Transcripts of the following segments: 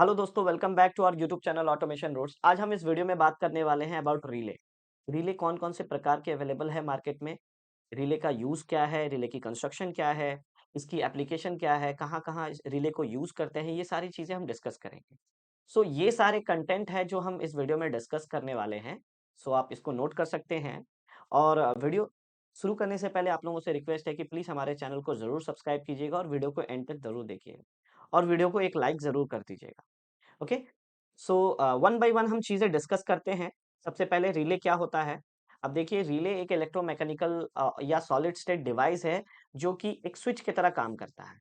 Hello दोस्तों, welcome back to our YouTube channel automation roots. आज हम इस वीडियो में बात करने वाले हैं अबाउट रिले। रिले कौन कौन से प्रकार के अवेलेबल है मार्केट में, रिले का यूज़ क्या है, रिले की कंस्ट्रक्शन क्या है, इसकी एप्लीकेशन क्या है, कहाँ कहाँ इस रिले को यूज़ करते हैं, ये सारी चीज़ें हम डिस्कस करेंगे। सो ये सारे कंटेंट है जो हम इस वीडियो में डिस्कस करने वाले हैं। सो आप इसको नोट कर सकते हैं। और वीडियो शुरू करने से पहले आप लोगों से रिक्वेस्ट है कि प्लीज़ हमारे चैनल को ज़रूर सब्सक्राइब कीजिएगा और वीडियो को एंड तक ज़रूर देखिएगा और वीडियो को एक लाइक ज़रूर कर दीजिएगा। Okay. So one by one हम चीजें डिस्कस करते हैं। सबसे पहले रिले क्या होता है। अब देखिए, रिले एक इलेक्ट्रोमैकेनिकल या सॉलिड स्टेट डिवाइस है जो कि एक स्विच की तरह काम करता है।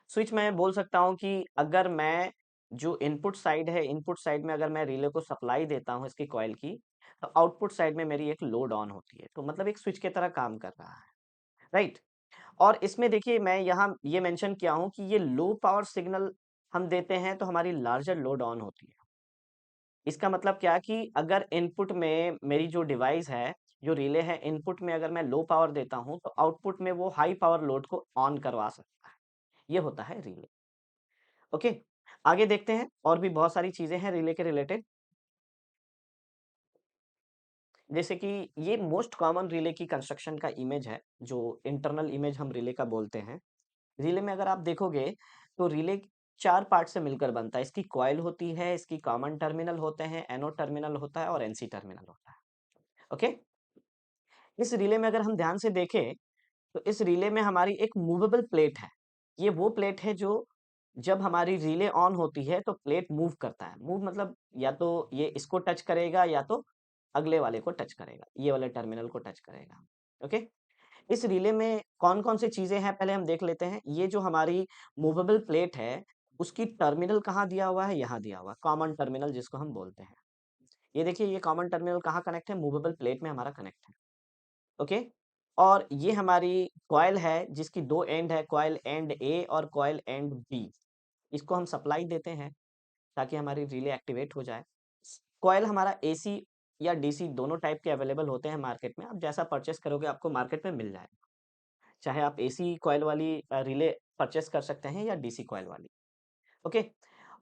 स्विच मैं बोल सकता हूँ कि अगर मैं जो इनपुट साइड है, इनपुट साइड में अगर मैं रिले को सप्लाई देता हूँ इसकी कॉइल की, तो आउटपुट साइड में मेरी एक लोड ऑन होती है, तो मतलब एक स्विच की तरह काम कर रहा है। राइट। और इसमें देखिए, मैं यहाँ ये मेंशन किया हूँ कि ये लो पावर सिग्नल हम देते हैं तो हमारी लार्जर लोड ऑन होती है। इसका मतलब क्या कि अगर इनपुट में मेरी जो डिवाइस है, जो रिले है, इनपुट में अगर मैं लो पावर देता हूँ तो आउटपुट में वो हाई पावर लोड को ऑन करवा सकता है। ये होता है रिले। ओके। आगे देखते हैं, और भी बहुत सारी चीजें हैं रिले के रिलेटेड। जैसे कि ये मोस्ट कॉमन रिले की कंस्ट्रक्शन का इमेज है, जो इंटरनल इमेज हम रिले का बोलते हैं। रिले में अगर आप देखोगे तो रिले चार पार्ट से मिलकर बनता है। इसकी कॉइल होती है, इसकी कॉमन टर्मिनल होते हैं, एनोड टर्मिनल होता है और एनसी टर्मिनल होता है। ओके। इस रिले में अगर हम ध्यान से देखें तो इस रिले में हमारी एक मूवेबल प्लेट है। ये वो प्लेट है जो जब हमारी रिले ऑन होती है तो प्लेट मूव करता है। मूव मतलब या तो ये इसको टच करेगा या तो अगले वाले को टच करेगा, ये वाले टर्मिनल को टच करेगा। ओके। इस रिले में कौन कौन सी चीजें हैं पहले हम देख लेते हैं। ये जो हमारी मूवेबल प्लेट है, उसकी टर्मिनल कहाँ दिया हुआ है, यहाँ दिया हुआ है कॉमन टर्मिनल जिसको हम बोलते हैं। ये देखिए, ये कॉमन टर्मिनल कहाँ कनेक्ट है, मूवेबल प्लेट में हमारा कनेक्ट है। ओके। और ये हमारी कॉइल है जिसकी दो एंड है, कॉइल एंड ए और कॉइल एंड बी। इसको हम सप्लाई देते हैं ताकि हमारी रिले एक्टिवेट हो जाए। कॉइल हमारा एसी या डीसी दोनों टाइप के अवेलेबल होते हैं मार्केट में। आप जैसा परचेस करोगे आपको मार्केट में मिल जाएगा। चाहे आप एसी कॉइल वाली रिले परचेस कर सकते हैं या डीसी कॉइल वाली। ओके।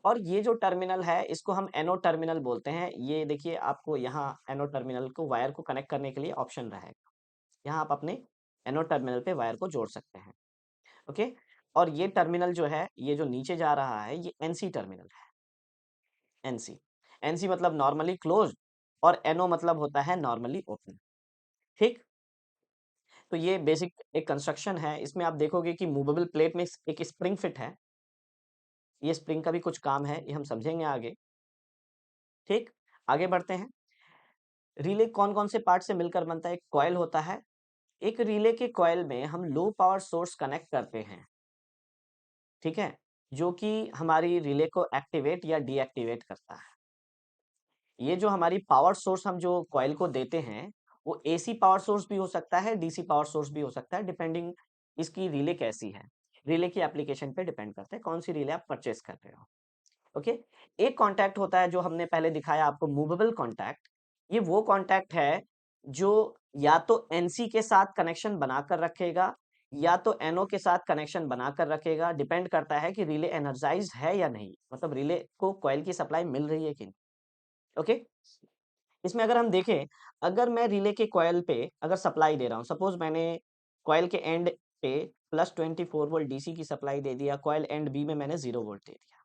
और ये जो टर्मिनल है इसको हम एनोड टर्मिनल बोलते हैं। ये देखिए, आपको यहाँ एनोड टर्मिनल को वायर को कनेक्ट करने के लिए ऑप्शन रहेगा। यहाँ आप अपने एनोड टर्मिनल पे वायर को जोड़ सकते हैं। ओके। और ये टर्मिनल जो है, ये जो नीचे जा रहा है, ये एनसी टर्मिनल है। एनसी। एनसी मतलब नॉर्मली क्लोज और एनओ मतलब होता है नॉर्मली ओपन। ठीक। तो ये बेसिक एक कंस्ट्रक्शन है। इसमें आप देखोगे कि मूवेबल प्लेट में एक स्प्रिंग फिट है। ये स्प्रिंग का भी कुछ काम है, ये हम समझेंगे आगे। ठीक। आगे बढ़ते हैं। रिले कौन कौन से पार्ट से मिलकर बनता है। एक कॉइल होता है। एक रिले के कॉइल में हम लो पावर सोर्स कनेक्ट करते हैं। ठीक है। जो कि हमारी रिले को एक्टिवेट या डीएक्टिवेट करता है। ये जो हमारी पावर सोर्स हम जो कॉइल को देते हैं, वो एसी पावर सोर्स भी हो सकता है, डीसी पावर सोर्स भी हो सकता है, डिपेंडिंग इसकी रिले कैसी है। रिले की एप्लीकेशन पे डिपेंड करता है कौन सी रिले आप परचेस कर रहे हो। ओके। एक कॉन्टैक्ट होता है जो हमने पहले दिखाया आपको, मूवेबल कॉन्टैक्ट। ये वो कॉन्टैक्ट है जो या तो एनसी के साथ कनेक्शन बनाकर रखेगा या तो एनओ के साथ कनेक्शन बनाकर रखेगा। डिपेंड करता है कि रिले एनर्जाइज्ड है या नहीं, मतलब रिले को कॉइल की सप्लाई मिल रही है कि नहीं। ओके। इसमें अगर हम देखें, अगर मैं रिले के कॉइल पे अगर सप्लाई दे रहा हूँ, सपोज मैंने कॉइल के एंड पे +24 वोल्ट डीसी की सप्लाई दे दिया, कॉइल एंड बी में मैंने 0 वोल्ट दे दिया।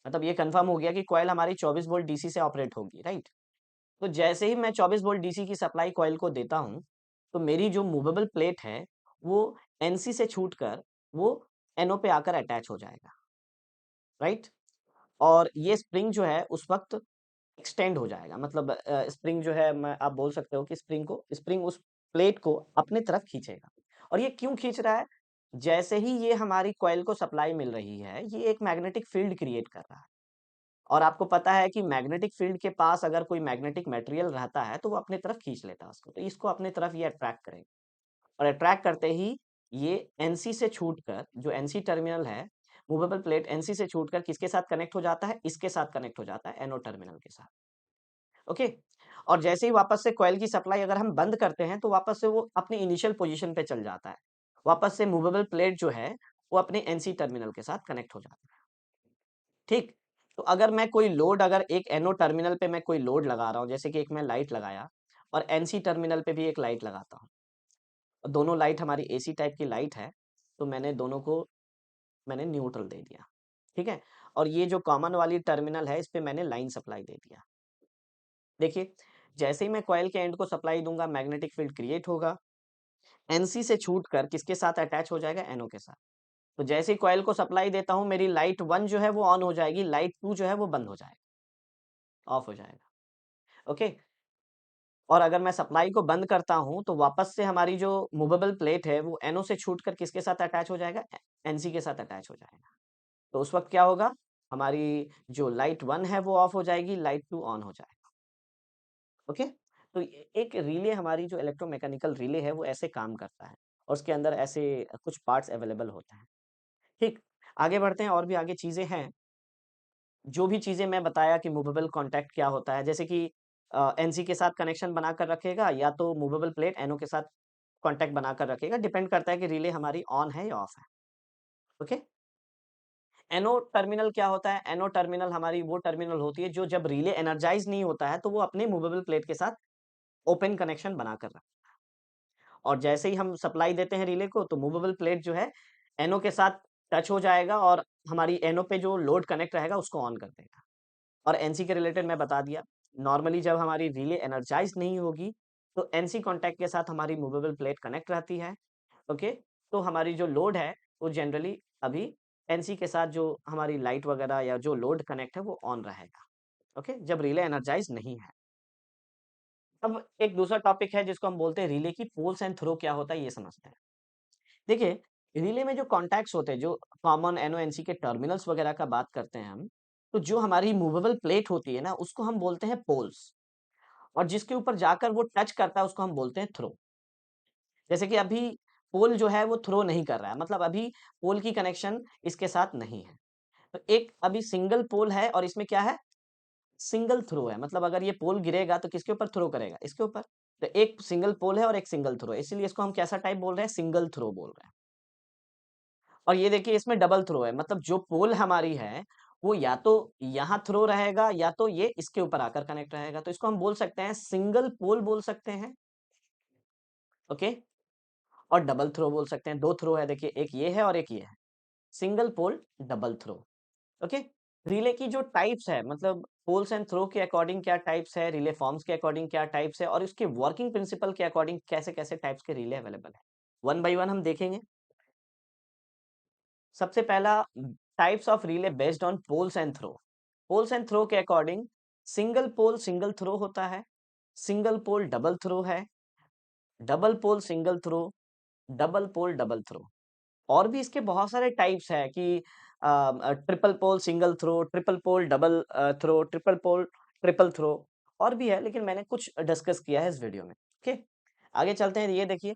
मतलब ये कंफर्म हो गया कि कॉइल हमारी 24 वोल्ट डीसी से ऑपरेट होगी, राइट। तो जैसे ही मैं 24 वोल्ट डीसी की सप्लाई कॉइल को देता हूँ, तो मेरी जो मूवेबल प्लेट है वो एनसी से छूटकर वो एनओ पे आकर अटैच हो जाएगा, राइट। और ये स्प्रिंग जो है उस वक्त एक्सटेंड हो जाएगा। मतलब स्प्रिंग जो है, मैं आप बोल सकते हो कि स्प्रिंग उस प्लेट को अपने तरफ खींचेगा। और ये क्यों खींच रहा है, जैसे ही ये हमारी कॉइल को सप्लाई मिल रही है, ये एक मैग्नेटिक फील्ड क्रिएट कर रहा है। और आपको पता है कि मैग्नेटिक फील्ड के पास अगर कोई मैग्नेटिक मटेरियल रहता है तो वो अपने तरफ खींच लेता है उसको, तो इसको अपने तरफ ये अट्रैक्ट करेगा। और अट्रैक्ट करते ही ये एनसी से छूटकर, जो एनसी टर्मिनल है, मूवेबल प्लेट एनसी से छूटकर किसके साथ कनेक्ट हो जाता है, इसके साथ कनेक्ट हो जाता है, एनोड टर्मिनल के साथ। ओके। और जैसे ही वापस से कॉइल की सप्लाई अगर हम बंद करते हैं तो वापस से वो अपनी इनिशियल पोजीशन पे चल जाता है। वापस से मूवेबल प्लेट जो है वो अपने एनसी टर्मिनल के साथ कनेक्ट हो जाता है। ठीक। तो अगर मैं कोई लोड, अगर एक एनो टर्मिनल पे मैं कोई लोड लगा रहा हूँ, जैसे कि एक मैं लाइट लगाया और एनसी टर्मिनल पे भी एक लाइट लगाता हूँ, और दोनों लाइट हमारी एसी टाइप की लाइट है, तो मैंने दोनों को मैंने न्यूट्रल दे दिया, ठीक है। और ये जो कॉमन वाली टर्मिनल है, इस पे मैंने लाइन सप्लाई दे दिया। देखिए, जैसे ही मैं कॉइल के एंड को सप्लाई दूंगा, मैग्नेटिक फील्ड क्रिएट होगा, एनसी से छूटकर किसके साथ अटैच हो जाएगा, एनओ के साथ। तो जैसे ही कॉइल को सप्लाई देता हूं, मेरी लाइट 1 जो है वो ऑन हो जाएगी, लाइट 2 जो है वो बंद हो जाएगा, ऑफ हो जाएगा। ओके। और अगर मैं सप्लाई को बंद करता हूं, तो वापस से हमारी जो मूवेबल प्लेट है वो एनओ से छूटकर किसके साथ अटैच हो जाएगा, एनसी के साथ अटैच हो जाएगा। तो उस वक्त क्या होगा, हमारी जो लाइट 1 है वो ऑफ हो जाएगी, लाइट 2 ऑन हो जाएगा। ओके। तो एक रिले, हमारी जो इलेक्ट्रोमैकेनिकल रिले है वो ऐसे काम करता है, और उसके अंदर ऐसे कुछ पार्ट्स अवेलेबल होते हैं। ठीक। आगे बढ़ते हैं, और भी आगे चीजें हैं। जो भी चीजें मैं बताया कि मूवेबल कॉन्टैक्ट क्या होता है, जैसे कि एनसी के साथ कनेक्शन बनाकर रखेगा, या तो मूवेबल प्लेट एनओ के साथ कॉन्टैक्ट बनाकर रखेगा, डिपेंड करता है कि रिले हमारी ऑन है या ऑफ है। ओके। एनो टर्मिनल क्या होता है, एनो टर्मिनल हमारी वो टर्मिनल होती है जो जब रिले एनर्जाइज नहीं होता है, तो वो अपने मूवेबल प्लेट के साथ ओपन कनेक्शन बनाकर रखता है। और जैसे ही हम सप्लाई देते हैं रिले को, तो मूवेबल प्लेट जो है एनो के साथ टच हो जाएगा, और हमारी एनो पे जो लोड कनेक्ट रहेगा उसको ऑन कर देगा। और एनसी के रिलेटेड मैं बता दिया, नॉर्मली जब हमारी रिले एनर्जाइज नहीं होगी, तो एनसी कॉन्टैक्ट के साथ हमारी मूवेबल प्लेट कनेक्ट रहती है। ओके। तो हमारी जो लोड है वो जनरली अभी एनसी के साथ जो हमारी लाइट वगैरह या जो लोड कनेक्ट है वो ऑन रहेगा। ओके, जब रिले एनर्जाइज नहीं है। अब एक दूसरा टॉपिक है जिसको हम बोलते हैं रिले की पोल्स एंड थ्रो, क्या होता है ये समझते हैं। देखिए, रिले में जो कॉन्टैक्ट्स होते हैं, जो कॉमन एनओएनसी के टर्मिनल्स वगैरह का बात करते हैं हम, तो जो हमारी मूवेबल प्लेट होती है ना, उसको हम बोलते हैं पोल्स। और जिसके ऊपर जाकर वो टच करता है उसको हम बोलते हैं थ्रो। जैसे कि अभी पोल जो है वो थ्रो नहीं कर रहा है, मतलब अभी पोल की कनेक्शन इसके साथ नहीं है। तो एक अभी सिंगल पोल है और इसमें क्या है, सिंगल थ्रो है, मतलब अगर ये पोल गिरेगा तो किसके ऊपर थ्रो करेगा, इसके ऊपर। तो एक सिंगल पोल है और एक सिंगल थ्रो है, इसीलिए इसको हम कैसा टाइप बोल रहे हैं, सिंगल थ्रो बोल रहे हैं। और ये देखिए, इसमें डबल थ्रो है, मतलब जो पोल हमारी है वो या तो यहाँ थ्रो रहेगा, या तो ये इसके ऊपर आकर कनेक्ट रहेगा, तो इसको हम बोल सकते हैं सिंगल पोल बोल सकते हैं। ओके। और डबल थ्रो बोल सकते हैं, दो थ्रो है, देखिए एक ये है और एक ये है, single pole double throw. Okay. Relay की जो टाइप्स है, मतलब पोल्स एंड थ्रो के अकॉर्डिंग क्या टाइप्स है, रिले फॉर्म्स के अकॉर्डिंग क्या टाइप्स है, और इसके वर्किंग प्रिंसिपल के अकॉर्डिंग कैसे कैसे टाइप्स के रिले अवेलेबल है, वन बाय वन हम देखेंगे। सबसे पहला, types of relay based on poles and throw. Poles and throw के according, single pole single throw होता है, सिंगल पोल डबल थ्रो है, double pole single throw, double pole double throw. और भी इसके बहुत सारे टाइप्स है कि triple pole single throw, triple pole double throw, triple pole triple throw, और भी है, लेकिन मैंने कुछ डिस्कस किया है इस वीडियो में। ओके। आगे चलते हैं, ये देखिए,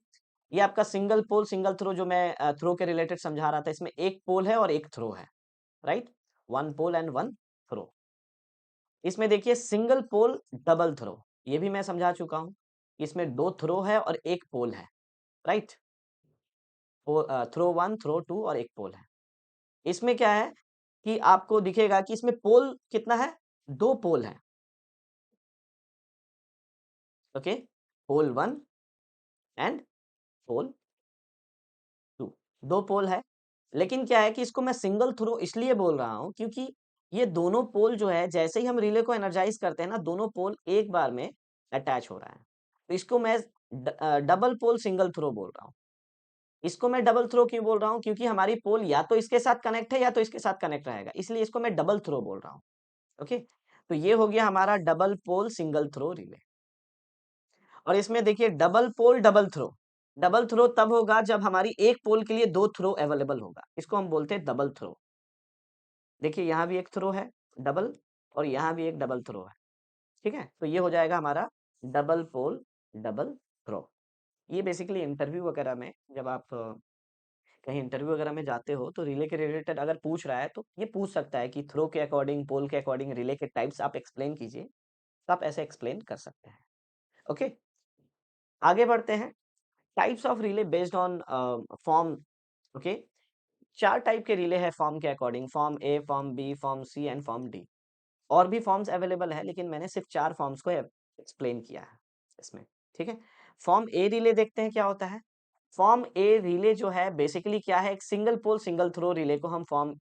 ये आपका सिंगल पोल सिंगल थ्रो जो मैं थ्रो के रिलेटेड समझा रहा था, इसमें एक पोल है और एक थ्रो है, right, one pole and one throw. इसमें देखिए सिंगल पोल डबल थ्रो, ये भी मैं समझा चुका हूं, इसमें दो थ्रो है और एक पोल है, right. Throw one throw two और एक पोल है। इसमें क्या है कि आपको दिखेगा कि इसमें पोल कितना है, दो पोल है। Okay. Pole one and pole two, दो पोल है। लेकिन क्या है कि इसको मैं सिंगल थ्रो इसलिए बोल रहा हूं क्योंकि ये दोनों पोल जो है, जैसे ही हम रिले को एनर्जाइज करते हैं ना, दोनों पोल एक बार में अटैच हो रहा है, तो इसको मैं डबल पोल सिंगल थ्रो बोल रहा हूँ। इसको मैं डबल थ्रो क्यों बोल रहा हूँ, क्योंकि हमारी पोल या तो इसके साथ कनेक्ट है या तो इसके साथ कनेक्ट रहेगा, इसलिए इसको मैं डबल थ्रो बोल रहा हूँ। ओके। तो ये हो गया हमारा double pole single throw relay. और इसमें देखिए डबल थ्रो, डबल थ्रो तब होगा जब हमारी एक पोल के लिए दो थ्रो अवेलेबल होगा, इसको हम बोलते हैं डबल थ्रो। देखिए यहाँ भी एक थ्रो है डबल, और यहाँ भी एक डबल थ्रो है, ठीक है। तो ये हो जाएगा हमारा डबल पोल डबल थ्रो। ये बेसिकली इंटरव्यू वगैरह में, जब आप कहीं इंटरव्यू वगैरह में जाते हो, तो रिले के रिलेटेड अगर पूछ रहा है तो ये पूछ सकता है कि थ्रो के अकॉर्डिंग, पोल के अकॉर्डिंग रिले के टाइप्स आप एक्सप्लेन कीजिए, तो आप ऐसे एक्सप्लेन कर सकते हैं। ओके। आगे बढ़ते हैं, types of relay based on form. Okay. 4 type के रिले हैं फॉर्म के according, form A, form B, form C and form D. और भी फॉर्म्स अवेलेबल है, लेकिन मैंने सिर्फ 4 फॉर्म्स को एक्सप्लेन किया है इसमें, ठीक है। फॉर्म ए रिले देखते हैं क्या होता है। फॉर्म ए रिले जो है बेसिकली क्या है, एक single pole single throw relay को हम फॉर्म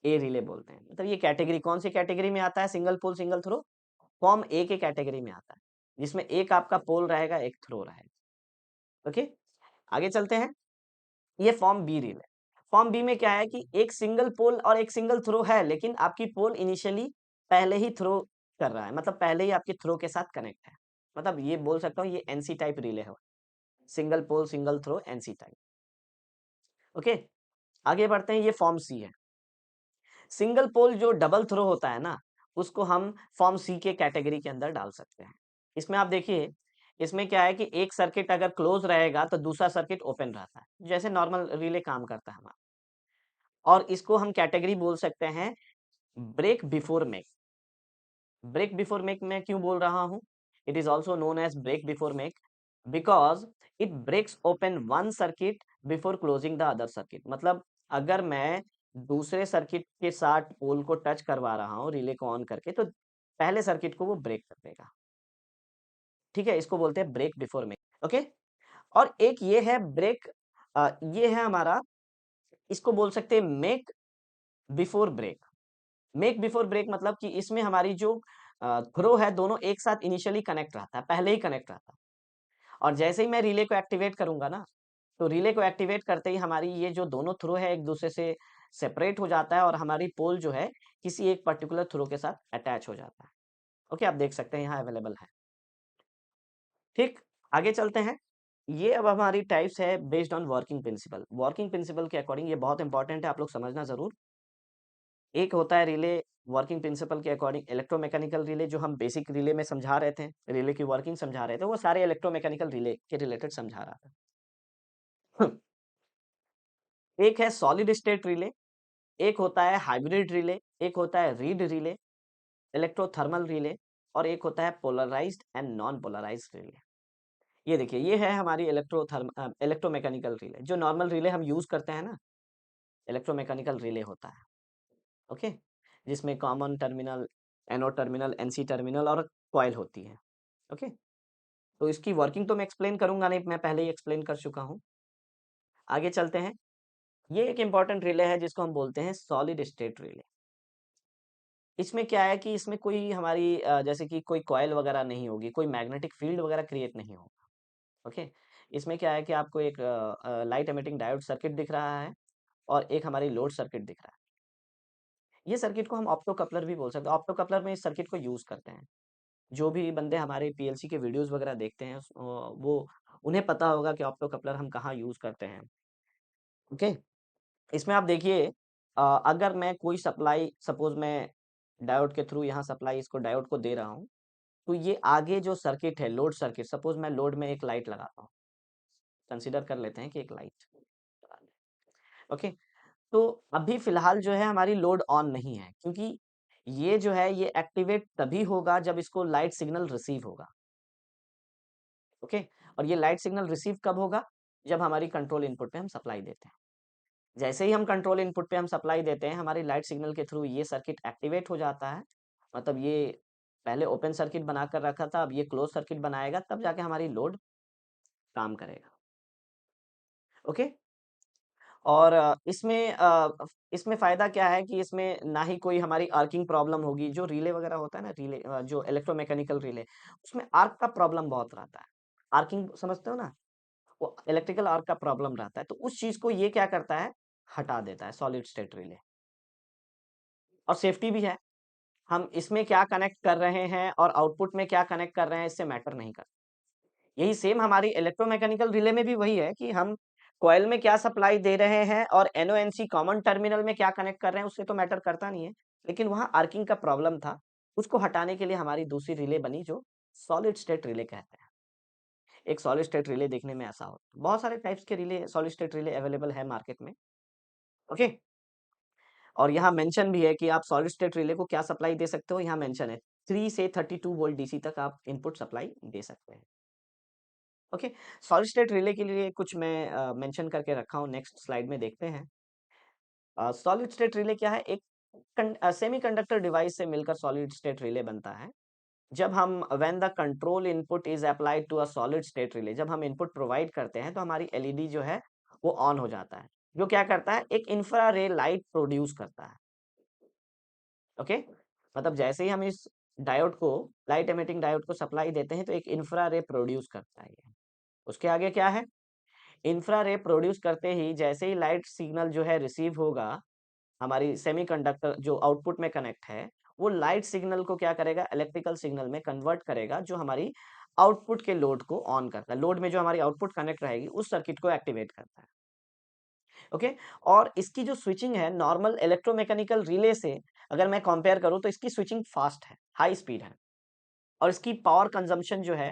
ए रिले बोलते हैं। मतलब ये कैटेगरी कौन सी कैटेगरी में आता है, single pole single throw, form A के कैटेगरी में आता है, जिसमें एक आपका पोल रहेगा, एक थ्रो रहेगा। ओके, आगे चलते हैं। ये form B relay. Form B में क्या है कि एक सिंगल पोल और एक सिंगल थ्रो है, लेकिन आपकी पोल इनिशियली पहले ही थ्रो कर रहा है, मतलब पहले ही आपके थ्रो के साथ कनेक्ट है। मतलब ये बोल सकता हूँ ये एनसी टाइप रिले है, single pole single throw NC type. Okay, आगे बढ़ते हैं। ये फॉर्म सी है। सिंगल पोल जो डबल थ्रो होता है ना, उसको हम फॉर्म सी के कैटेगरी के अंदर डाल सकते हैं। इसमें आप देखिए, इसमें क्या है कि एक सर्किट अगर क्लोज रहेगा तो दूसरा सर्किट ओपन रहता है, जैसे नॉर्मल रिले काम करता है हमारा। और इसको हम कैटेगरी बोल सकते हैं break before make. Break before make मैं क्यों बोल रहा हूं, it is also known as break before make because it breaks open one circuit before closing the other circuit. मतलब अगर मैं दूसरे सर्किट के साथ पोल को टच करवा रहा हूं रिले को ऑन करके, तो पहले सर्किट को वो ब्रेक कर देगा, ठीक है। इसको बोलते हैं ब्रेक बिफोर मेक। ओके, और एक ये है ब्रेक, ये है हमारा, इसको बोल सकते हैं make before break. Make before break मतलब कि इसमें हमारी जो थ्रो है दोनों एक साथ इनिशियली कनेक्ट रहता है, पहले ही कनेक्ट रहता है। और जैसे ही मैं रिले को एक्टिवेट करूंगा ना, तो रिले को एक्टिवेट करते ही हमारी ये जो दोनों थ्रो है एक दूसरे से सेपरेट हो जाता है, और हमारी पोल जो है किसी एक पर्टिकुलर थ्रो के साथ अटैच हो जाता है। ओके, आप देख सकते हैं यहाँ अवेलेबल है। ठीक, आगे चलते हैं। ये अब हमारी टाइप्स है based on working principle. Working principle के अकॉर्डिंग ये बहुत इंपॉर्टेंट है, आप लोग समझना जरूर। एक होता है रिले वर्किंग प्रिंसिपल के अकॉर्डिंग इलेक्ट्रोमैकेनिकल रिले, जो हम बेसिक रिले में समझा रहे थे, रिले की वर्किंग समझा रहे थे, वो सारे इलेक्ट्रोमैकेनिकल रिले के रिलेटेड समझा रहा था। एक है सॉलिड स्टेट रिले, एक होता है हाइब्रिड रिले, एक होता है रीड रिले, इलेक्ट्रोथर्मल रिले, और एक होता है polarised and non polarised relay. ये देखिए, ये है हमारी इलेक्ट्रोमैकेनिकल रिले। जो नॉर्मल रिले हम यूज करते हैं ना, इलेक्ट्रोमैकेनिकल रिले होता है। ओके, जिसमें common terminal, anode terminal, NC terminal और कॉइल होती है। ओके, तो इसकी वर्किंग तो मैं एक्सप्लेन करूंगा नहीं, मैं पहले ही एक्सप्लेन कर चुका हूं। आगे चलते हैं। ये एक इंपॉर्टेंट रिले है जिसको हम बोलते हैं सॉलिड स्टेट रिले। इसमें क्या है कि इसमें कोई हमारी जैसे कि कोई कॉइल वगैरह नहीं होगी, कोई मैग्नेटिक फील्ड वगैरह क्रिएट नहीं होगा। ओके, इसमें क्या है कि आपको एक लाइट एमिटिंग डायोड सर्किट दिख रहा है, और एक हमारी लोड सर्किट दिख रहा है। ये सर्किट को हम ऑप्टो कपलर भी बोल सकते हैं। ऑप्टो कपलर में इस सर्किट को यूज करते हैं। जो भी बंदे हमारे पीएलसी के वीडियोस वगैरह देखते हैं, वो उन्हें पता होगा कि ऑप्टो कपलर हम कहाँ यूज करते हैं। ओके, इसमें आप देखिए, अगर मैं कोई सप्लाई, सपोज मैं डायोड के थ्रू यहाँ सप्लाई इसको डायोड को दे रहा हूँ, तो ये आगे जो सर्किट है लोड सर्किट, सपोज मैं लोड में एक लाइट लगाता हूँ, कंसीडर कर लेते हैं कि एक लाइट। ओके, तो अभी फिलहाल जो है हमारी लोड ऑन नहीं है, क्योंकि ये जो है ये एक्टिवेट तभी होगा जब इसको लाइट सिग्नल रिसीव होगा। ओके, और ये लाइट सिग्नल रिसीव कब होगा, जब हमारी कंट्रोल इनपुट पे हम सप्लाई देते हैं। जैसे ही हम कंट्रोल इनपुट पे हम सप्लाई देते हैं, हमारी लाइट सिग्नल के थ्रू ये सर्किट एक्टिवेट हो जाता है। मतलब ये पहले ओपन सर्किट बनाकर रखा था, अब ये क्लोज सर्किट बनाएगा, तब जाके हमारी लोड काम करेगा। ओके, और इसमें फ़ायदा क्या है कि इसमें ना ही कोई हमारी आर्किंग प्रॉब्लम होगी। जो रिले वगैरह होता है ना, रिले जो इलेक्ट्रोमैकेनिकल रिले, उसमें आर्क का प्रॉब्लम बहुत रहता है। आर्किंग समझते हो ना? वो इलेक्ट्रिकल आर्क का प्रॉब्लम रहता है, तो उस चीज़ को ये क्या करता है, हटा देता है सॉलिड स्टेट रिले। और सेफ्टी भी है। हम इसमें क्या कनेक्ट कर रहे हैं और आउटपुट में क्या कनेक्ट कर रहे हैं, इससे मैटर नहीं करता। यही सेम हमारी इलेक्ट्रोमैकेनिकल रिले में भी वही है कि हम कॉइल में क्या सप्लाई दे रहे हैं और एनओएनसी कॉमन टर्मिनल में क्या कनेक्ट कर रहे हैं, उससे तो मैटर करता नहीं है। लेकिन वहाँ आर्किंग का प्रॉब्लम था, उसको हटाने के लिए हमारी दूसरी रिले बनी, जो सॉलिड स्टेट रिले कहते हैं। एक सॉलिड स्टेट रिले देखने में ऐसा होता है। बहुत सारे टाइप्स के relay, solid state relay available है मार्केट में। ओके, और यहाँ मेंशन भी है कि आप सॉलिड स्टेट रिले को क्या सप्लाई दे सकते हो। यहाँ मेंशन है 3 से 32 वोल्ट डीसी तक आप इनपुट सप्लाई दे सकते हैं। ओके, सॉलिड स्टेट रिले के लिए कुछ मैं मेंशन करके रखा हूँ, नेक्स्ट स्लाइड में देखते हैं। सॉलिड स्टेट रिले क्या है? एक सेमीकंडक्टर डिवाइस से मिलकर सॉलिड स्टेट रिले बनता है। जब हम when the control input is applied to a solid state relay, जब हम इनपुट प्रोवाइड करते हैं तो हमारी एलईडी जो है वो ऑन हो जाता है, जो क्या करता है, एक इंफ्रारेड लाइट प्रोड्यूस करता है। ओके, मतलब जैसे ही हम इस डायोड को, लाइट एमिटिंग डायोड को सप्लाई देते हैं तो एक इंफ्रारे प्रोड्यूस करता है ये। उसके आगे क्या है, इंफ्रारे प्रोड्यूस करते ही जैसे ही लाइट सिग्नल जो है रिसीव होगा, हमारी सेमीकंडक्टर जो आउटपुट में कनेक्ट है, वो लाइट सिग्नल को क्या करेगा, इलेक्ट्रिकल सिग्नल में कन्वर्ट करेगा, जो हमारी आउटपुट के लोड को ऑन करता है। लोड में जो हमारी आउटपुट कनेक्ट रहेगी उस सर्किट को एक्टिवेट करता है। ओके, और इसकी जो स्विचिंग है नॉर्मल इलेक्ट्रोमैकेनिकल रिले से अगर मैं कंपेयर करूं तो इसकी स्विचिंग फास्ट है, हाई स्पीड है, और इसकी पावर कंजम्पशन जो है,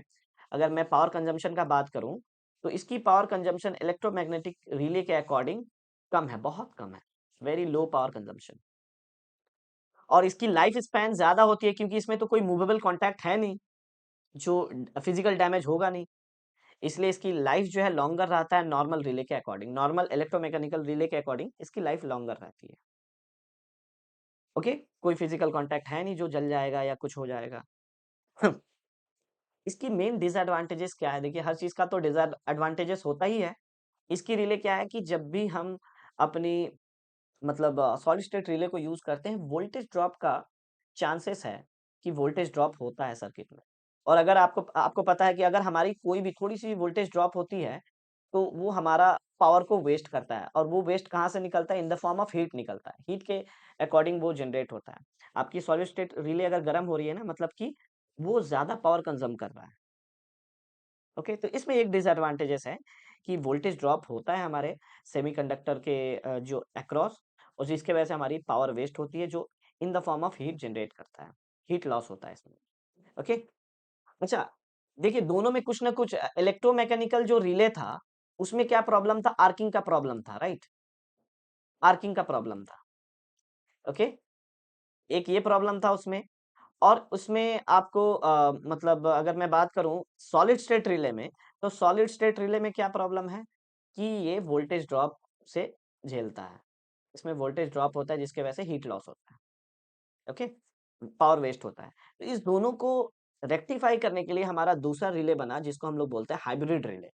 अगर मैं पावर कंजम्पशन का बात करूं तो इसकी पावर कंजम्पशन इलेक्ट्रोमैग्नेटिक रिले के अकॉर्डिंग कम है, बहुत कम है, वेरी लो पावर कंजम्पशन। और इसकी लाइफ स्पैन ज्यादा होती है क्योंकि इसमें तो कोई मूवेबल कॉन्टैक्ट है नहीं, जो फिजिकल डैमेज होगा नहीं, इसलिए इसकी लाइफ जो है लॉन्गर रहता है नॉर्मल रिले के अकॉर्डिंग, नॉर्मल इलेक्ट्रोमैकेनिकल रिले के अकॉर्डिंग इसकी लाइफ लॉन्गर रहती है। ओके, कोई फिजिकल कॉन्टैक्ट है नहीं जो जल जाएगा या कुछ हो जाएगा। इसकी मेन डिसएडवांटेजेस क्या है, देखिए हर चीज का तो डिसएडवांटेजेस होता ही है। इसकी रिले क्या है कि जब भी हम अपनी, मतलब सॉलिड स्टेट रिले को यूज करते हैं, वोल्टेज ड्रॉप का चांसेस है कि वोल्टेज ड्रॉप होता है सर्किट में। और अगर आपको आपको पता है कि अगर हमारी कोई भी थोड़ी सी वोल्टेज ड्रॉप होती है तो वो हमारा पावर को वेस्ट करता है, और वो वेस्ट कहाँ से निकलता है, in the form of heat निकलता है, हीट के अकॉर्डिंग वो जनरेट होता है। आपकी सॉलिड स्टेट रिले अगर गर्म हो रही है ना, मतलब कि वो ज्यादा पावर कंज्यूम कर रहा है। ओके, तो इसमें एक डिसएडवांटेजेस है कि वोल्टेज ड्रॉप होता है हमारे सेमीकंडक्टर के जो अक्रॉस, और जिसके वजह से हमारी पावर वेस्ट होती है, जो इन the form of heat generate करता है, हीट लॉस होता है इसमें। ओके, अच्छा, देखिए दोनों में कुछ ना कुछ इलेक्ट्रोमैकेनिकल जो रिले था उसमें क्या प्रॉब्लम था, आर्किंग का प्रॉब्लम था, राइट, आर्किंग का प्रॉब्लम था। ओके, एक ये प्रॉब्लम था उसमें, और उसमें आपको मतलब अगर मैं बात करूं सॉलिड स्टेट रिले में, तो सॉलिड स्टेट रिले में क्या प्रॉब्लम है कि ये वोल्टेज ड्रॉप से झेलता है, इसमें वोल्टेज ड्रॉप होता है जिसके वजह से हीट लॉस होता है। ओके, पावर वेस्ट होता है। तो इस दोनों को रेक्टिफाई करने के लिए हमारा दूसरा रिले बना जिसको हम लोग बोलते हैं हाइब्रिड रिले।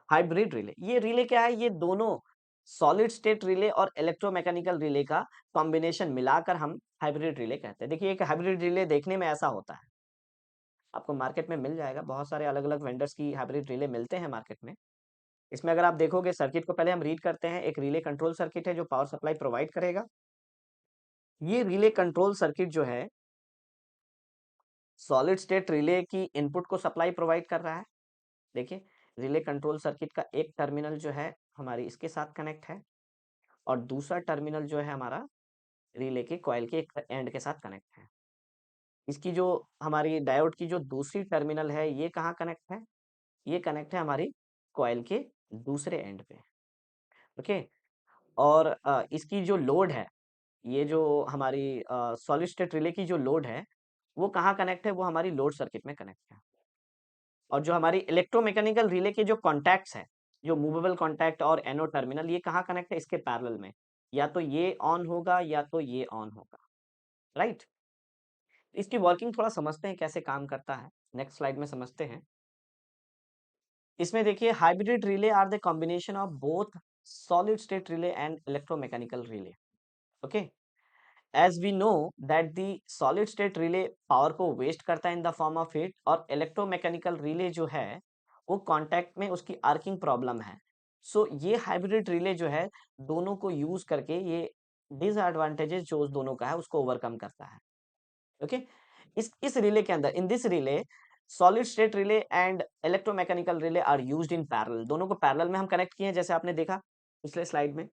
हाइब्रिड रिले, ये रिले क्या है, ये दोनों सॉलिड स्टेट रिले और इलेक्ट्रोमैकेनिकल रिले का कॉम्बिनेशन मिलाकर हम हाइब्रिड रिले कहते हैं। देखिए एक हाइब्रिड रिले देखने में ऐसा होता है, आपको मार्केट में मिल जाएगा, बहुत सारे अलग अलग वेंडर्स की हाइब्रिड रिले मिलते हैं मार्केट में। इसमें अगर आप देखोगे सर्किट को पहले हम रीड करते हैं, एक रिले कंट्रोल सर्किट है जो पावर सप्लाई प्रोवाइड करेगा। ये रिले कंट्रोल सर्किट जो है सॉलिड स्टेट रिले की इनपुट को सप्लाई प्रोवाइड कर रहा है। देखिए रिले कंट्रोल सर्किट का एक टर्मिनल जो है हमारी इसके साथ कनेक्ट है, और दूसरा टर्मिनल जो है हमारा रिले के कॉइल के एक एंड के साथ कनेक्ट है। इसकी जो हमारी डायोड की जो दूसरी टर्मिनल है ये कहाँ कनेक्ट है, ये कनेक्ट है हमारी कॉइल के दूसरे एंड पे। ओके, और इसकी जो लोड है, ये जो हमारी सॉलिड स्टेट रिले की जो लोड है वो कहाँ कनेक्ट है, वो हमारी लोड सर्किट में कनेक्ट है। और जो हमारी इलेक्ट्रोमैकेनिकल रिले के जो कॉन्टैक्ट्स है, जो मूवेबल कॉन्टैक्ट और एनोड टर्मिनल, ये कहाँ कनेक्ट है, इसके पैरेलल में, या तो ये ऑन होगा या तो ये ऑन होगा, राइट। इसकी वर्किंग थोड़ा समझते हैं कैसे काम करता है, नेक्स्ट स्लाइड में समझते हैं। इसमें देखिए hybrid relay are the combination of both solid state relay and electromechanical relay. Okay, as we know that the solid state relay power को वेस्ट करता है in the form of heat, और electromechanical relay जो है वो contact में उसकी arcing problem है। सो ये हाइब्रिड रिले जो है दोनों को यूज करके ये डिसएडवांटेजेस जो उस दोनों का है उसको ओवरकम करता है। ओके, इस रिले के अंदर, in this relay, solid state relay and electromechanical relay are used in parallel, दोनों को पैरेलल में हम कनेक्ट किए हैं जैसे आपने देखा पिछले स्लाइड में।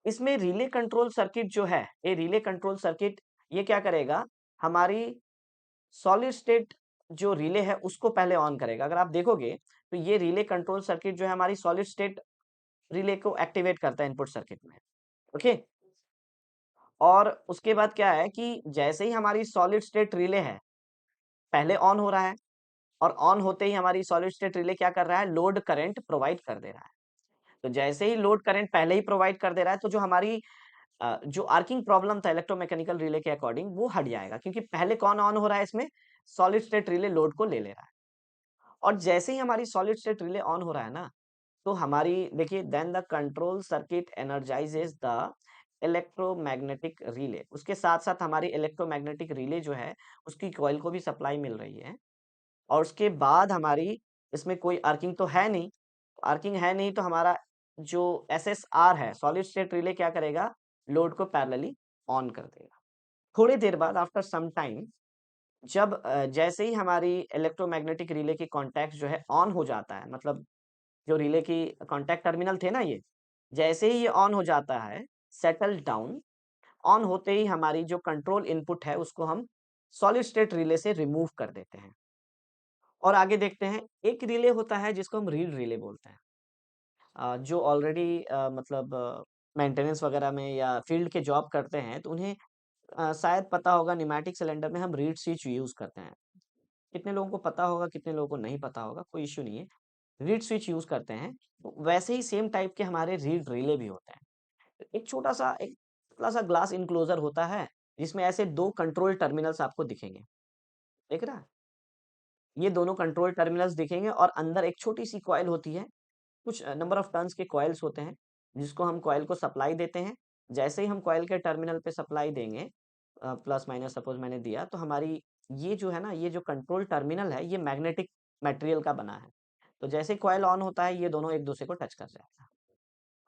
इसमें रिले कंट्रोल सर्किट जो है, ये रिले कंट्रोल सर्किट ये क्या करेगा, हमारी सॉलिड स्टेट जो रिले है उसको पहले ऑन करेगा। अगर आप देखोगे तो ये रिले कंट्रोल सर्किट जो है हमारी सॉलिड स्टेट रिले को एक्टिवेट करता है इनपुट सर्किट में। ओके, और उसके बाद क्या है कि जैसे ही हमारी सॉलिड स्टेट रिले है पहले ऑन हो रहा है, और ऑन होते ही हमारी सॉलिड स्टेट रिले क्या कर रहा है, लोड करंट प्रोवाइड कर दे रहा है। तो जैसे ही लोड करंट पहले ही प्रोवाइड कर दे रहा है, तो जो हमारी जो आर्किंग प्रॉब्लम था इलेक्ट्रोमैकेनिकल रिले के अकॉर्डिंग, वो हट जाएगा, क्योंकि पहले कौन ऑन हो रहा है इसमें? सॉलिड स्टेट रिले लोड को ले ले रहा है। और जैसे ही हमारी सॉलिड स्टेट रिले ऑन हो रहा है ना, तो हमारी देखिए, then the control circuit energises the electromagnetic relay. उसके साथ-साथ हमारी इलेक्ट्रोमैग्नेटिक रिले जो है, उसकी कॉइल को भी सप्लाई मिल रही है। और उसके बाद हमारी इसमें कोई आर्किंग तो है नहीं, आर्किंग है नहीं, तो हमारा जो एसएसआर है, सॉलिड स्टेट रिले, क्या करेगा? लोड को पैरेलली ऑन कर देगा। थोड़ी देर बाद, आफ्टर सम टाइम, जब जैसे ही हमारी इलेक्ट्रोमैग्नेटिक रिले की कॉन्टैक्ट जो है ऑन हो जाता है, मतलब जो रिले की कॉन्टैक्ट टर्मिनल थे ना ये, जैसे ही ये ऑन हो जाता है, सेटल डाउन, ऑन होते ही हमारी जो कंट्रोल इनपुट है, उसको हम सॉलिड स्टेट रिले से रिमूव कर देते हैं। और आगे देखते हैं, एक रिले होता है जिसको हम रीड रिले बोलते हैं। जो ऑलरेडी मतलब मेंटेनेंस वगैरह में या फील्ड के जॉब करते हैं, तो उन्हें शायद पता होगा, न्यूमैटिक सिलेंडर में हम रीड स्विच यूज़ करते हैं। कितने लोगों को पता होगा, कितने लोगों को नहीं पता होगा, कोई इश्यू नहीं है। रीड स्विच यूज़ करते हैं, तो वैसे ही सेम टाइप के हमारे रीड रिले भी होते हैं। एक छोटा-सा, एक पतला-सा ग्लास एन्क्लोज़र होता है, जिसमें ऐसे 2 कंट्रोल टर्मिनल्स आपको दिखेंगे। दिख रहा है? ये दोनों कंट्रोल टर्मिनल्स दिखेंगे और अंदर एक छोटी-सी कॉइल होती है। कुछ नंबर ऑफ टर्न्स के कॉइल्स होते हैं, जिसको हम कॉइल को सप्लाई देते हैं। जैसे ही हम कॉइल के टर्मिनल पे सप्लाई देंगे, प्लस माइनस सपोज़ मैंने दिया, तो हमारी ये जो है ना, ये जो कंट्रोल टर्मिनल है, ये मैग्नेटिक मटेरियल का बना है। तो जैसे ही कॉइल ऑन होता है, ये दोनों एक-दूसरे को टच कर जाता है।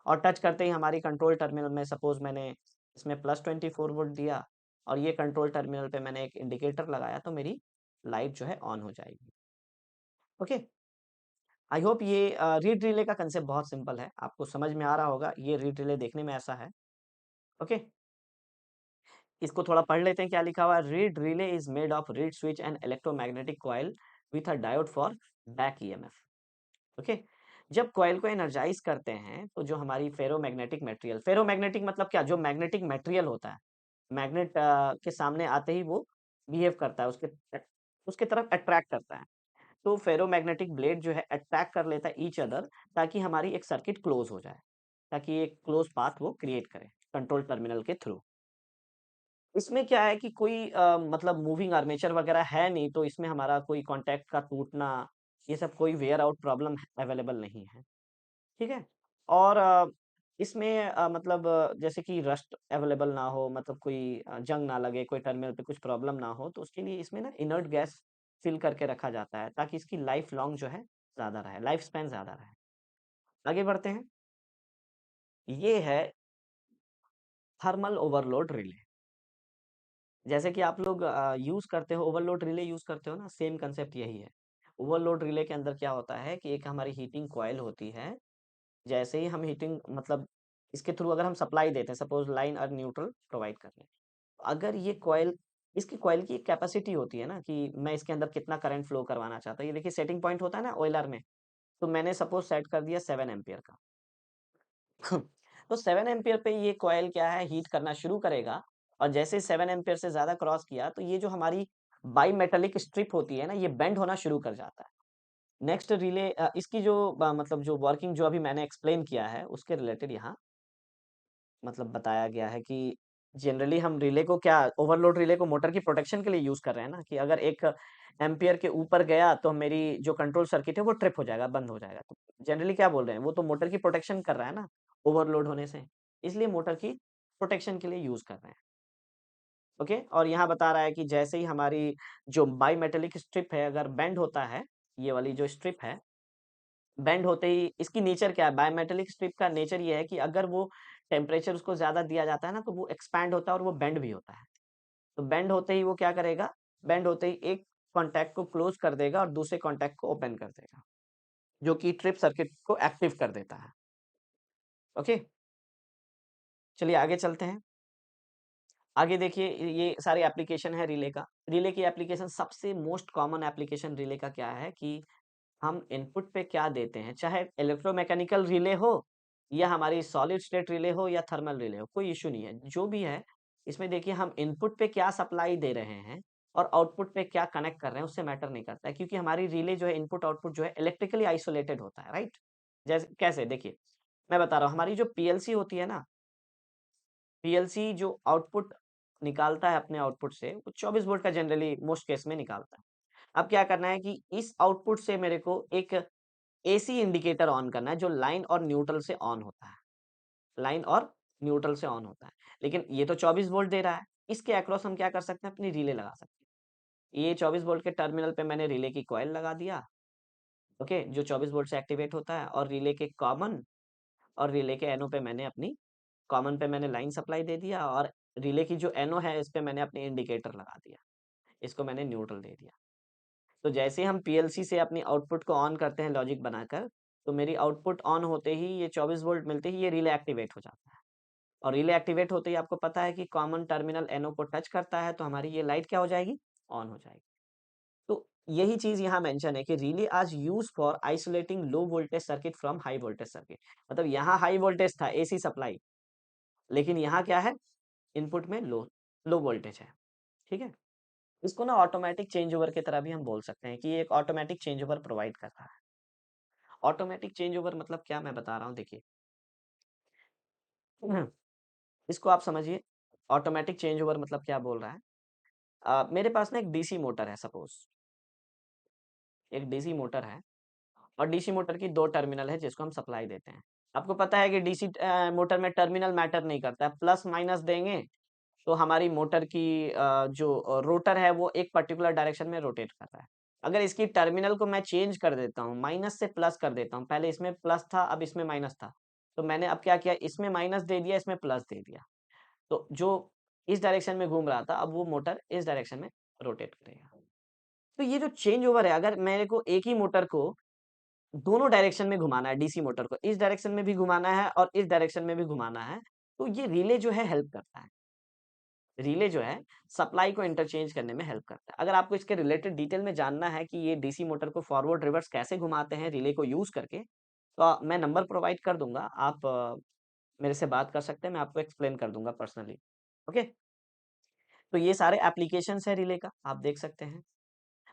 और टच करते ही हमारी कंट्रोल टर्मिनल में, सपोज़ मैंने इसमें प्लस 24 वोल्ट दिया और ये कंट्रोल टर्मिनल पे मैंने एक इंडिकेटर लगाया, तो मेरी लाइट जो है ऑन हो जाएगी। ओके? आई होप ये रीड रिले का कंसेप्ट बहुत सिंपल है, आपको समझ में आ रहा होगा, ये रीड रिले देखने में ऐसा है, ओके? इसको थोड़ा पढ़ लेते हैं क्या लिखा हुआ है। Read relay is made of reed switch and electromagnetic coil with a diode for back EMF. Okay? जब कॉइल को एनर्जाइज करते हैं, तो जो हमारी फेरोमैग्नेटिक मतलब क्या? जो मैग्नेटिक मटेरियल होता है, मैग्नेट के सामने आते ही वो बिहेव करता है, उसके तरफ अट्रैक्ट करता है। तो फेरोमैग्नेटिक ब्लेड जो है अटैक कर लेता है ईच अदर, ताकि हमारी एक सर्किट क्लोज हो जाए, ताकि एक क्लोज पाथ वो क्रिएट करे कंट्रोल टर्मिनल के थ्रू। इसमें क्या है कि कोई मतलब मूविंग आर्मेचर वगैरह है नहीं, तो इसमें हमारा कोई कॉन्टैक्ट का टूटना, ये सब कोई वेयर आउट प्रॉब्लम अवेलेबल नहीं है, ठीक है? और इसमें मतलब जैसे कि रस्ट अवेलेबल ना हो, मतलब कोई जंग ना लगे, कोई टर्मिनल पे कुछ प्रॉब्लम ना हो, तो उसके लिए इसमें ना इनर्ट गैस फिल करके रखा जाता है, ताकि इसकी लाइफ लॉन्ग जो है ज़्यादा रहे, लाइफ स्पैन ज़्यादा रहे। आगे बढ़ते हैं। ये है थर्मल ओवरलोड रिले। जैसे कि आप लोग यूज़ करते हो, ओवरलोड रिले यूज़ करते हो ना, सेम कंसेप्ट यही है। ओवरलोड रिले के अंदर क्या होता है कि एक हमारी हीटिंग कॉइल होती है। जैसे ही हम हीटिंग मतलब इसके थ्रू अगर हम सप्लाई देते हैं, सपोज़ लाइन और न्यूट्रल प्रोवाइड कर रहे हैं। अगर ये कॉइल, इसकी कॉइल की एक कैपेसिटी होती है ना, कि मैं इसके अंदर कितना करंट फ्लो करवाना चाहता हूँ। ये देखिए, सेटिंग पॉइंट होता है ना ऑयलर में, तो मैंने सपोज़ सेट कर दिया 7 एम्पीयर का। तो 7 एम्पीयर पे ये कॉइल क्या है, हीट करना शुरू करेगा। और जैसे 7 एम्पीयर से ज़्यादा क्रॉस किया, तो ये जो हमारी बाइमेटालिक स्ट्रिप होती है ना, ये बेंड होना शुरू कर जाता है। नेक्स्ट रिले इसकी जो मतलब जो वर्किंग जो अभी मैंने एक्सप्लेन किया है, उसके रिलेटेड यहाँ मतलब बताया गया है कि जनरली हम रिले को क्या, ओवरलोड रिले को मोटर की प्रोटेक्शन के लिए यूज़ कर रहे हैं ना, कि अगर 1 एम्पीयर के ऊपर गया, तो मेरी जो कंट्रोल सर्किट है वो ट्रिप हो जाएगा, बंद हो जाएगा। तो जनरली क्या बोल रहे हैं, वो तो मोटर की प्रोटेक्शन कर रहा है ना, ओवरलोड होने से। इसलिए मोटर की प्रोटेक्शन के लिए यूज़ कर रहे हैं। ओके? और यहाँ बता रहा है कि जैसे ही हमारी जो बाइमेटालिक स्ट्रिप है, अगर बेंड होता है, ये वाली जो स्ट्रिप है, बेंड होते ही इसकी नेचर क्या है, बायोमेटालिक स्ट्रिप का नेचर ये है कि अगर वो टेम्परेचर उसको ज़्यादा दिया जाता है ना, तो वो एक्सपैंड होता है और वो बेंड भी होता है। तो बेंड होते ही वो क्या करेगा, बेंड होते ही एक कॉन्टैक्ट को क्लोज़ कर देगा और दूसरे कॉन्टैक्ट को ओपन कर देगा, जो कि ट्रिप सर्किट को एक्टिव कर देता है। ओके? चलिए आगे चलते हैं। आगे देखिए, ये सारे एप्लीकेशन है रिले का। रिले की एप्लीकेशन, सबसे मोस्ट कॉमन एप्लीकेशन रिले का क्या है कि हम इनपुट पे क्या देते हैं, चाहे इलेक्ट्रोमैकेनिकल रिले हो या हमारी सॉलिड स्टेट रिले हो या थर्मल रिले हो, कोई इश्यू नहीं है। जो भी है, इसमें देखिए हम इनपुट पे क्या सप्लाई दे रहे हैं और आउटपुट पे क्या कनेक्ट कर रहे हैं, उससे मैटर नहीं करता है, क्योंकि हमारी रिले जो है, इनपुट आउटपुट जो है इलेक्ट्रिकली आइसोलेटेड होता है, राइट? जैसे कैसे देखिए, मैं बता रहा हूँ, हमारी जो पीएलसी होती है ना, पीएलसी जो आउटपुट निकालता है अपने आउटपुट से, वो 24 वोल्ट का जनरली मोस्ट केस में निकालता है। अब क्या करना है कि इस आउटपुट से मेरे को एक एसी इंडिकेटर ऑन करना है, जो लाइन और न्यूट्रल से ऑन होता है। लाइन और न्यूट्रल से ऑन होता है। लेकिन ये तो 24 वोल्ट दे रहा है, इसके अक्रॉस हम क्या कर सकते हैं, अपनी रिले लगा सकते हैं। ये 24 वोल्ट के टर्मिनल पे मैंने रिले की कॉइल लगा दिया, ओके, जो 24 वोल्ट से एक्टिवेट होता है, और रिले के कॉमन और रिले के एनो पे मैंने अपनी कॉमन पे मैंने लाइन सप्लाई दे दिया, और रिले की जो एनो है, इस पे मैंने अपनी इंडिकेटर लगा दिया, इसको मैंने न्यूट्रल दे दिया। तो जैसे ही हम पीएलसी से अपनी आउटपुट को ऑन करते हैं लॉजिक बनाकर, तो मेरी आउटपुट ऑन होते ही ये 24 वोल्ट मिलते ही ये रिले एक्टिवेट हो जाता है। और रिले एक्टिवेट होते ही आपको पता है कि कॉमन टर्मिनल एनओ को टच करता है, तो हमारी ये लाइट क्या हो जाएगी, ऑन हो जाएगी। तो यही चीज यहाँ मेंशन है कि रिले आज use for isolating low voltage circuit from high voltage circuit. मतलब यहाँ हाई वोल्टेज था, एसी सप्लाई, लेकिन यहाँ क्या है, इनपुट में लो लो वोल्टेज है। ठीक है, इसको ना ऑटोमेटिक चेंज ओवर की तरह भी हम बोल सकते हैं कि ये एक ऑटोमेटिक चेंज ओवर प्रोवाइड कर रहा है। ऑटोमेटिक चेंज ओवर मतलब क्या, मैं बता रहा हूँ, देखिए। इसको आप समझिए, ऑटोमेटिक चेंज ओवर मतलब क्या बोल रहा है। मेरे पास ना एक डीसी मोटर है, सपोज एक डीसी मोटर है, और डीसी मोटर की दो टर्मिनल है जिसको हम सप्लाई देते हैं। आपको पता है कि डीसी मोटर में टर्मिनल मैटर नहीं करता है, प्लस माइनस देंगे तो हमारी मोटर की जो रोटर है वो एक पर्टिकुलर डायरेक्शन में रोटेट कर रहा है। अगर इसकी टर्मिनल को मैं चेंज कर देता हूँ, माइनस से प्लस कर देता हूँ, पहले इसमें प्लस था अब इसमें माइनस था, तो मैंने अब क्या किया, इसमें माइनस दे दिया, इसमें प्लस दे दिया, तो जो इस डायरेक्शन में घूम रहा था, अब वो मोटर इस डायरेक्शन में रोटेट करेगा। तो ये जो चेंज ओवर है, अगर मेरे को एक ही मोटर को दोनों डायरेक्शन में घुमाना है, डीसी मोटर को इस डायरेक्शन में भी घुमाना है और इस डायरेक्शन में भी घुमाना है, तो ये रिले जो है हेल्प करता है। रिले जो है सप्लाई को इंटरचेंज करने में हेल्प करता है। अगर आपको इसके रिलेटेड डिटेल में जानना है कि ये डीसी मोटर को फॉरवर्ड रिवर्स कैसे घुमाते हैं रिले को यूज करके, तो मैं नंबर प्रोवाइड कर दूंगा, आप मेरे से बात कर सकते हैं, मैं आपको एक्सप्लेन कर दूंगा पर्सनली। ओके, तो ये सारे एप्लीकेशंस है रिले का, आप देख सकते हैं।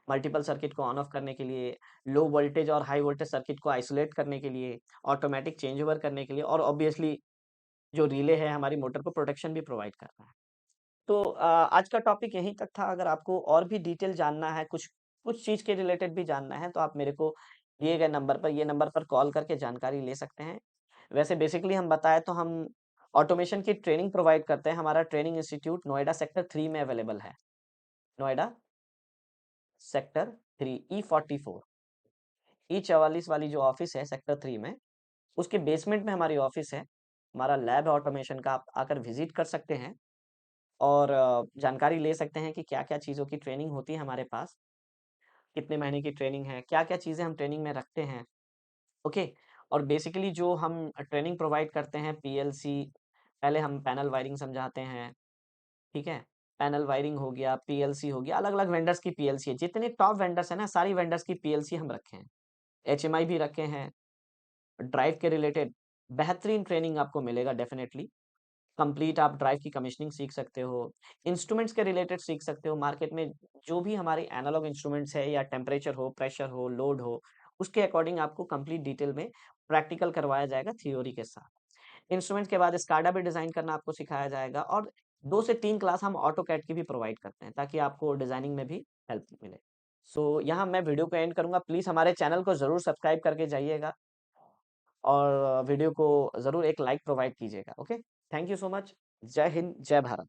मल्टीपल सर्किट को ऑन ऑफ करने के लिए, लो वोल्टेज और हाई वोल्टेज सर्किट को आइसोलेट करने के लिए, ऑटोमेटिक चेंज ओवर करने के लिए, और ऑब्वियसली जो रिले है हमारी मोटर को प्रोटेक्शन भी प्रोवाइड करता है। तो आज का टॉपिक यहीं तक था। अगर आपको और भी डिटेल जानना है, कुछ कुछ चीज़ के रिलेटेड भी जानना है, तो आप मेरे को दिए गए नंबर पर, ये नंबर पर कॉल करके जानकारी ले सकते हैं। वैसे बेसिकली हम बताएँ तो हम ऑटोमेशन की ट्रेनिंग प्रोवाइड करते हैं। हमारा ट्रेनिंग इंस्टीट्यूट नोएडा सेक्टर 3 में अवेलेबल है। नोएडा सेक्टर 3 E44, E44 वाली जो ऑफिस है सेक्टर 3 में, उसके बेसमेंट में हमारी ऑफिस है। हमारा लैब है ऑटोमेशन का, आप आकर विजिट कर सकते हैं और जानकारी ले सकते हैं कि क्या-क्या चीज़ों की ट्रेनिंग होती है हमारे पास, कितने महीने की ट्रेनिंग है, क्या-क्या चीज़ें हम ट्रेनिंग में रखते हैं, ओके। और बेसिकली जो हम ट्रेनिंग प्रोवाइड करते हैं पीएलसी, पहले हम पैनल वायरिंग समझाते हैं, ठीक है? पैनल वायरिंग हो गया, पीएलसी हो गया, अलग-अलग वेंडर्स की पीएलसी है, जितने टॉप वेंडर्स हैं ना, सारी वेंडर्स की पीएलसी हम रखे हैं। एचएमआई भी रखे हैं, ड्राइव के रिलेटेड बेहतरीन ट्रेनिंग आपको मिलेगा डेफिनिटली। कंप्लीट आप ड्राइव की कमीशनिंग सीख सकते हो, इंस्ट्रूमेंट्स के रिलेटेड सीख सकते हो। मार्केट में जो भी हमारे एनालॉग इंस्ट्रूमेंट्स है, या टेम्परेचर हो, प्रेशर हो, लोड हो, उसके अकॉर्डिंग आपको कंप्लीट डिटेल में प्रैक्टिकल करवाया जाएगा थ्योरी के साथ। इंस्ट्रूमेंट्स के बाद स्काडा भी डिज़ाइन करना आपको सिखाया जाएगा, और 2 से 3 क्लास हम ऑटोकैड की भी प्रोवाइड करते हैं, ताकि आपको डिज़ाइनिंग में भी हेल्प मिले। सो यहाँ मैं वीडियो को एंड करूँगा। प्लीज़ हमारे चैनल को ज़रूर सब्सक्राइब करके जाइएगा, और वीडियो को ज़रूर एक लाइक प्रोवाइड कीजिएगा। Okay, thank you so much. जय हिंद, जय भारत।